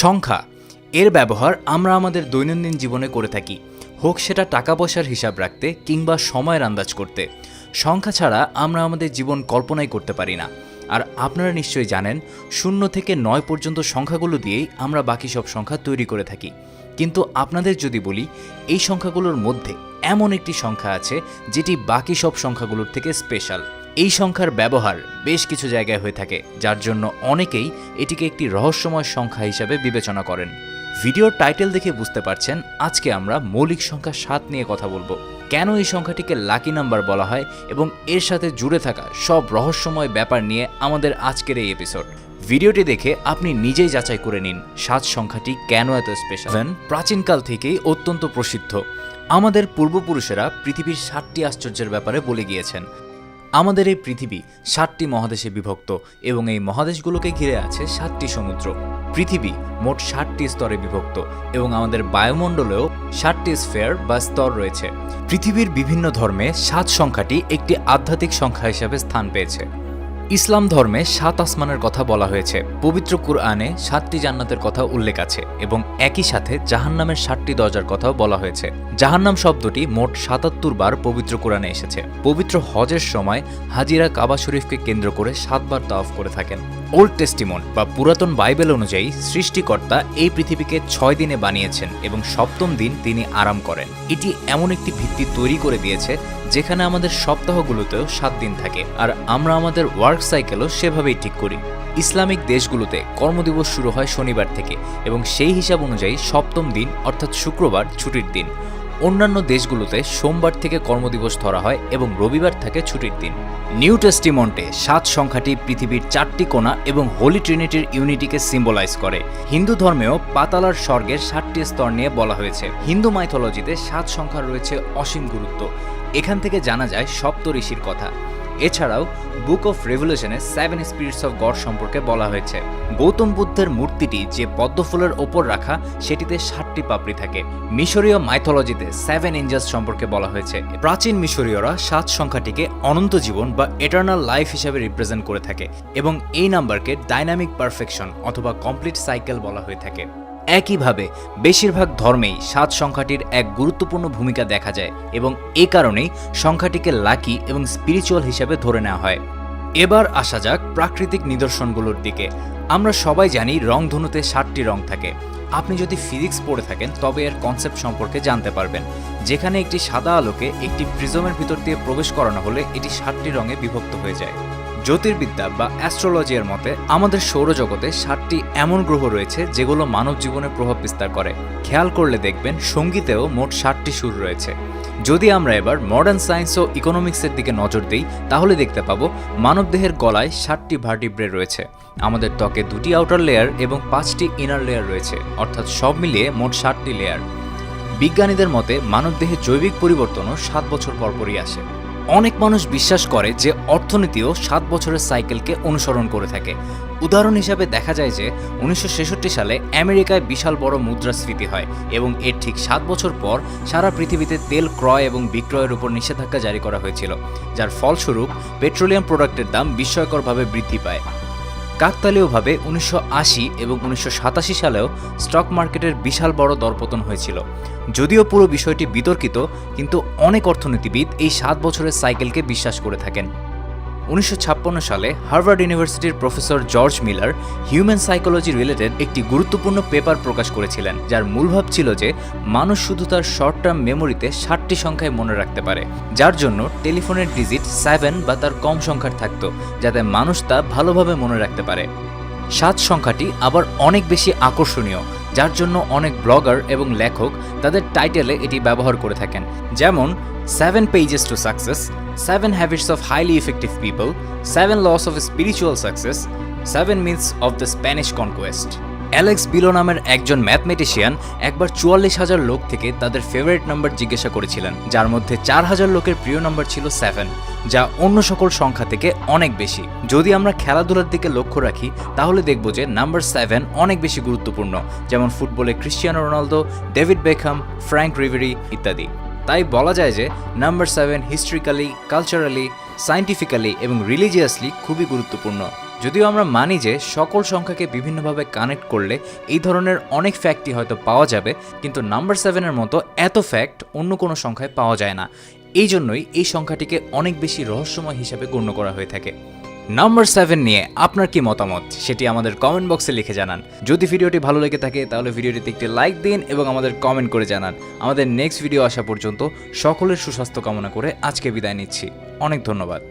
সংখ্যা এর ব্যবহার আমরা আমাদের দৈনন্দিন জীবনে করে থাকি, হোক সেটা টাকা পয়সার হিসাব রাখতে কিংবা সময়ের আন্দাজ করতে। সংখ্যা ছাড়া আমরা আমাদের জীবন কল্পনাই করতে পারি না। আর আপনারা নিশ্চয়ই জানেন 0 থেকে 9 পর্যন্ত সংখ্যাগুলো দিয়েই আমরা বাকি সব সংখ্যা তৈরি করে থাকি। কিন্তু আপনাদের যদি বলি এই সংখ্যাগুলোর মধ্যে এমন একটি সংখ্যা আছে যেটি বাকি সব সংখ্যাগুলোর থেকে স্পেশাল। এই সংখ্যার ব্যবহার বেশ কিছু জায়গায় হয়ে থাকে, যার জন্য অনেকেই এটিকে একটি রহস্যময় সংখ্যা হিসাবে বিবেচনা করেন। ভিডিওর টাইটেল দেখে বুঝতে পারছেন আজকে আমরা মৌলিক সংখ্যা 7 নিয়ে কথা বলবো। কেন এই সংখ্যাটিকে লাকি নাম্বার বলা হয় এবং এর সাথে জুড়ে থাকা সব রহস্যময় ব্যাপার নিয়ে আমাদের আজকের এই এপিসোড। ভিডিওটি দেখে আপনি নিজেই যাচাই করে নিন 7 সংখ্যাটি কেন এত স্পেশাল। প্রাচীনকাল থেকেই অত্যন্ত প্রসিদ্ধ। আমাদের পূর্বপুরুষেরা পৃথিবীর 7টি আশ্চর্যের ব্যাপারে বলে গিয়েছেন। আমাদের এই পৃথিবী 7টি মহাদেশে বিভক্ত এবং এই মহাদেশগুলোকে ঘিরে আছে 7টি সমুদ্র। পৃথিবী মোট 7টি স্তরে বিভক্ত এবং আমাদের বায়ুমণ্ডলেও 7টি স্ফিয়ার বা স্তর রয়েছে। পৃথিবীর বিভিন্ন ধর্মে 7 সংখ্যাটি একটি আধ্যাত্মিক সংখ্যা হিসেবে স্থান পেয়েছে। ইসলাম ধর্মে 7 আসমানের কথা বলা হয়েছে। পবিত্র কুরআনে 7টি জান্নাতের কথা উল্লেখ আছে এবং একই সাথে জাহান্নামের 7টি দরজার কথাও বলা হয়েছে। জাহান্নাম শব্দটি মোট 77 বার পবিত্র কুরআনে এসেছে। পবিত্র হজের সময় হাজিরা কাবা শরীফকে কেন্দ্র করে 7 বার তাওয়াফ করে থাকেন। ওল্ড টেস্টিমন বা পুরাতন বাইবেল অনুযায়ী সৃষ্টিকর্তা এই পৃথিবীকে 6 দিনে বানিয়েছেন এবং 7ম দিন তিনি আরাম করেন। এটি এমন একটি ভিত্তি তৈরি করে দিয়েছে যেখানে আমাদের সপ্তাহগুলোতেও 7 দিন থাকে, আর আমরা আমাদের ওয়ার্ক সাইকেলও সেভাবেই ঠিক করি। ইসলামিক দেশগুলোতে কর্মদিবস শুরু হয় শনিবার থেকে এবং সেই হিসাব অনুযায়ী 7ম দিন অর্থাৎ শুক্রবার ছুটির দিন। অন্যান্য দেশগুলোতে সোমবার থেকে কর্মদিবস ধরা হয় এবং রবিবার থাকে ছুটির দিন। নিউ টেস্টিমন্টে 7 সংখ্যাটি পৃথিবীর 4টি কোণা এবং হোলি ট্রিনিটির ইউনিটিকে সিম্বলাইজ করে। হিন্দু ধর্মেও পাতালার স্বর্গের 7টি স্তর নিয়ে বলা হয়েছে। হিন্দু মাইথোলজিতে 7 সংখ্যার রয়েছে অসীম গুরুত্ব। এখান থেকে জানা যায় সপ্তঋষির কথা। এছাড়াও বুক অফ রেভলিউশনে 7 স্পিরিটস অফ গড সম্পর্কে বলা হয়েছে। গৌতম বুদ্ধের মূর্তিটি যে পদ্মফুলের ওপর রাখা সেটিতে 7টি পাপড়ি থাকে। মিশরীয় মাইথোলজিতে 7 এঞ্জেলস সম্পর্কে বলা হয়েছে। প্রাচীন মিশরীয়রা 7 সংখ্যাটিকে অনন্ত জীবন বা এটার্নাল লাইফ হিসেবে রিপ্রেজেন্ট করে থাকে এবং এই নাম্বারকে ডাইনামিক পারফেকশন অথবা কমপ্লিট সাইকেল বলা হয়ে থাকে। একইভাবে বেশিরভাগ ধর্মেই 7 সংখ্যাটির এক গুরুত্বপূর্ণ ভূমিকা দেখা যায় এবং এ কারণেই সংখ্যাটিকে লাকি এবং স্পিরিচুয়াল হিসেবে ধরে নেওয়া হয়। এবার আসা যাক প্রাকৃতিক নিদর্শনগুলোর দিকে। আমরা সবাই জানি রংধনুতে 7টি রং থাকে। আপনি যদি ফিজিক্স পড়ে থাকেন তবে এর কনসেপ্ট সম্পর্কে জানতে পারবেন, যেখানে একটি সাদা আলোকে একটি প্রিজমের ভিতর দিয়ে প্রবেশ করানো হলে এটি 7টি রঙে বিভক্ত হয়ে যায়। জ্যোতির্বিদ্যা বা অ্যাস্ট্রোলজির মতে আমাদের সৌরজগতে 7টি এমন গ্রহ রয়েছে যেগুলো মানব জীবনে প্রভাব বিস্তার করে। খেয়াল করলে দেখবেন সঙ্গীতেও মোট 7টি সুর রয়েছে। যদি আমরা এবার মডার্ন সায়েন্স ও ইকোনমিক্সের দিকে নজর দিই তাহলে দেখতে পাবো মানবদেহের গলায় 7টি ভার্টিব্রে রয়েছে। আমাদের ত্বকে 2টি আউটার লেয়ার এবং 5টি ইনার লেয়ার রয়েছে, অর্থাৎ সব মিলিয়ে মোট 7টি লেয়ার। বিজ্ঞানীদের মতে মানবদেহে জৈবিক পরিবর্তনও 7 বছর পরপরই আসে। অনেক মানুষ বিশ্বাস করে যে অর্থনীতিও 7 বছরের সাইকেলকে অনুসরণ করে থাকে। উদাহরণ হিসাবে দেখা যায় যে 1966 সালে আমেরিকায় বিশাল বড় মুদ্রাস্ফীতি হয় এবং এর ঠিক 7 বছর পর সারা পৃথিবীতে তেল ক্রয় এবং বিক্রয়ের উপর নিষেধাজ্ঞা জারি করা হয়েছিল, যার ফলস্বরূপ পেট্রোলিয়াম প্রোডাক্টের দাম বিস্ময়করভাবে বৃদ্ধি পায়। কাকতালীয়ভাবে 1980 এবং 1987 সালেও স্টক মার্কেটের বিশাল বড় দরপতন হয়েছিল। যদিও পুরো বিষয়টি বিতর্কিত, কিন্তু অনেক অর্থনীতিবিদ এই 7 বছরের সাইকেলকে বিশ্বাস করে থাকেন। 1956 সালে হার্ভার্ড ইউনিভার্সিটির professor George Miller human psychology related একটি গুরুত্বপূর্ণ পেপার প্রকাশ করেছিলেন, যার মূল ভাব ছিল যে মানুষ শুধু তার শর্ট টার্ম মেমোরিতে 7টি সংখ্যায় মনে রাখতে পারে, যার জন্য টেলিফোনের ডিজিট 7 বা তার কম সংখ্যার থাকত, যাতে মানুষ তা ভালোভাবে মনে রাখতে পারে। 7 সংখ্যাটি আবার অনেক বেশি আকর্ষণীয়, যার জন্য অনেক ব্লগার এবং লেখক তাদের টাইটেলে এটি ব্যবহার করে থাকেন, যেমন 7 pages to success, 7 habits of highly effective people, 7 laws of spiritual success, 7 myths of the Spanish conquest. Alex below নামের একজন ম্যাথমেটিশিয়ান একবার 44,000 লোক থেকে তাদের ফেভারিট নাম্বার জিজ্ঞাসা করেছিলেন, যার মধ্যে 4,000 লোকের প্রিয় নাম্বার ছিল 7, যা অন্য সকল সংখ্যা থেকে অনেক বেশি। যদি আমরা খেলাধুলার দিকে লক্ষ্য রাখি তাহলে দেখব যে নাম্বার 7 অনেক বেশি গুরুত্বপূর্ণ, যেমন ফুটবলে Cristiano Ronaldo, David Beckham, Franck Ribery ইত্যাদি। তাই বলা যায় যে নাম্বার 7 হিস্ট্রিক্যালি, কালচারালি, সায়েন্টিফিক্যালি এবং রিলিজিয়াসলি খুবই গুরুত্বপূর্ণ। যদিও আমরা মানি যে সকল সংখ্যাকে বিভিন্নভাবে কানেক্ট করলে এই ধরনের অনেক ফ্যাক্টই হয়তো পাওয়া যাবে, কিন্তু নাম্বার 7-এর মতো এত ফ্যাক্ট অন্য কোনো সংখ্যায় পাওয়া যায় না। এই জন্যই এই সংখ্যাটিকে অনেক বেশি রহস্যময় হিসাবে গণ্য করা হয়ে থাকে। নাম্বার 7 নিয়ে আপনার কি মতামত সেটি আমাদের কমেন্ট বক্সে লিখে জানান। যদি ভিডিওটি ভালো লেগে থাকে তাহলে ভিডিওটিতে একটি লাইক দিন এবং আমাদের কমেন্ট করে জানান। আমাদের নেক্সট ভিডিও আসা পর্যন্ত সকলের সুস্বাস্থ্য কামনা করে আজকে বিদায় নিচ্ছি। অনেক ধন্যবাদ।